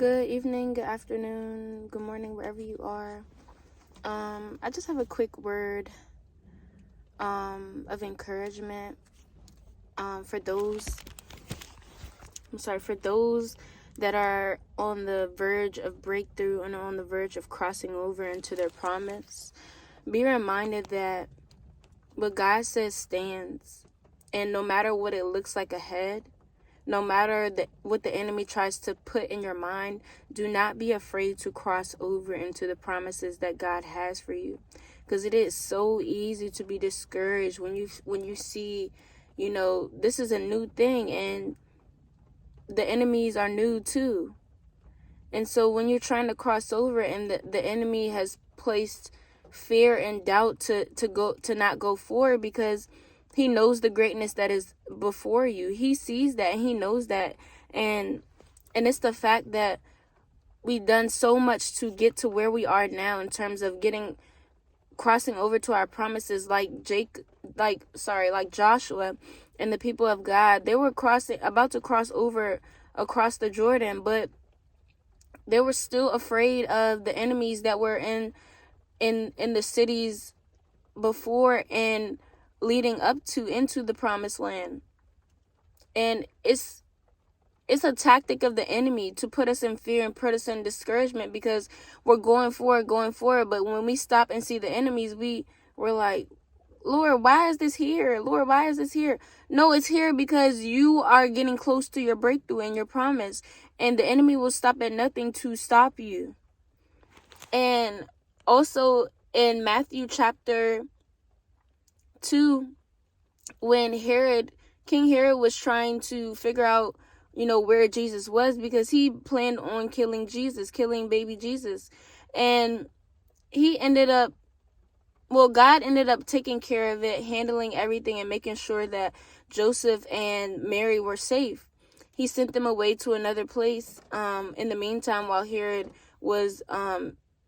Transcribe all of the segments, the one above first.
Good evening, good afternoon, good morning, wherever you are. I just have a quick word of encouragement for those that are on the verge of breakthrough and on the verge of crossing over into their promise. Be reminded that what God says stands, and no matter what it looks like ahead, no matter what the enemy tries to put in your mind, do not be afraid to cross over into the promises that God has for you. Because it is so easy to be discouraged when you see, this is a new thing and the enemies are new too. And so when you're trying to cross over and the enemy has placed fear and doubt to not go forward, because he knows the greatness that is before you. He sees that and he knows that. And it's the fact that we've done so much to get to where we are now in terms of crossing over to our promises, like Joshua and the people of God. They were about to cross over across the Jordan, but they were still afraid of the enemies that were in the cities before and leading up to into the promised land. And it's a tactic of the enemy to put us in fear and put us in discouragement, because we're going forward. But when we stop and see the enemies, we're like, Lord, why is this here? Lord, why is this here? No, it's here because you are getting close to your breakthrough and your promise. And the enemy will stop at nothing to stop you. And also in Matthew chapter 2, when King Herod was trying to figure out, where Jesus was, because he planned on killing baby Jesus. And God ended up taking care of it, handling everything and making sure that Joseph and Mary were safe. He sent them away to another place in the meantime while Herod was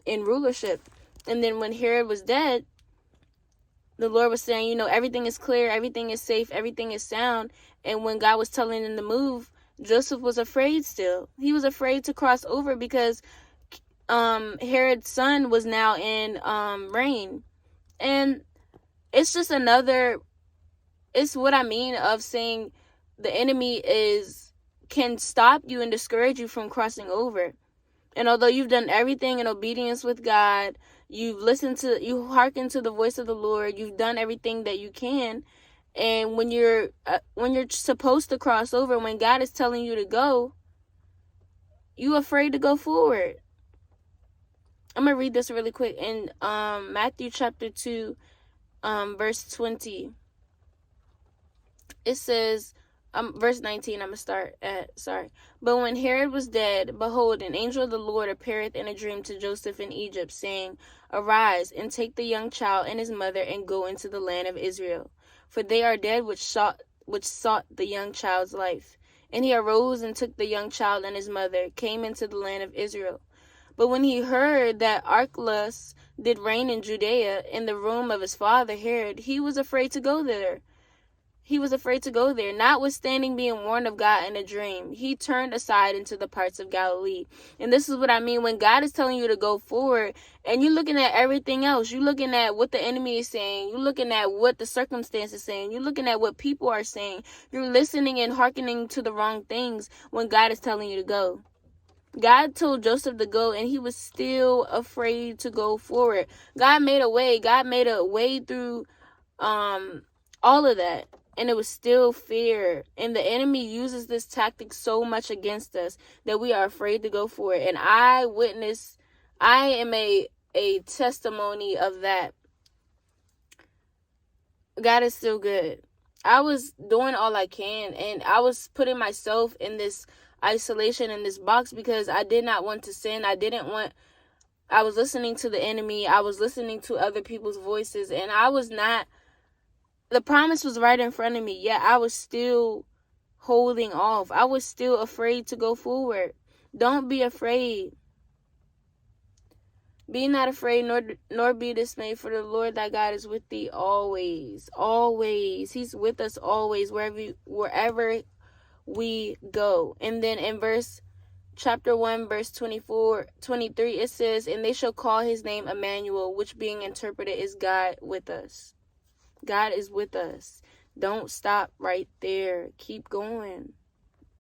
in rulership. And then when Herod was dead, the Lord was saying, everything is clear, everything is safe, everything is sound. And when God was telling him to move, Joseph was afraid still. He was afraid to cross over because Herod's son was now in reign. And it's just it's what I mean of saying the enemy can stop you and discourage you from crossing over. And although you've done everything in obedience with God, you hearken to the voice of the Lord, you've done everything that you can. And when you're supposed to cross over, when God is telling you to go, you're afraid to go forward. I'm going to read this really quick in Matthew chapter 2, verse 20. It says, verse 19, I'm going to start at, But when Herod was dead, behold, an angel of the Lord appeareth in a dream to Joseph in Egypt, saying, Arise, and take the young child and his mother, and go into the land of Israel. For they are dead which sought the young child's life. And he arose and took the young child and his mother, came into the land of Israel. But when he heard that Archelaus did reign in Judea in the room of his father Herod, he was afraid to go there. Notwithstanding being warned of God in a dream. He turned aside into the parts of Galilee. And this is what I mean when God is telling you to go forward and you're looking at everything else. You're looking at what the enemy is saying. You're looking at what the circumstance is saying. You're looking at what people are saying. You're listening and hearkening to the wrong things when God is telling you to go. God told Joseph to go, and he was still afraid to go forward. God made a way. God made a way through all of that. And it was still fear. And the enemy uses this tactic so much against us that we are afraid to go for it. And I am a testimony of that. God is still good. I was doing all I can, and I was putting myself in this isolation, in this box, because I did not want to sin. I was listening to the enemy. I was listening to other people's voices, and the promise was right in front of me, yet I was still holding off. I was still afraid to go forward. Don't be afraid. Be not afraid, nor be dismayed, for the Lord thy God is with thee always. Always. He's with us always, wherever we go. And then in verse chapter 1, verse 23, it says, "And they shall call his name Emmanuel," which being interpreted is God with us. God is with us. Don't stop right there. Keep going.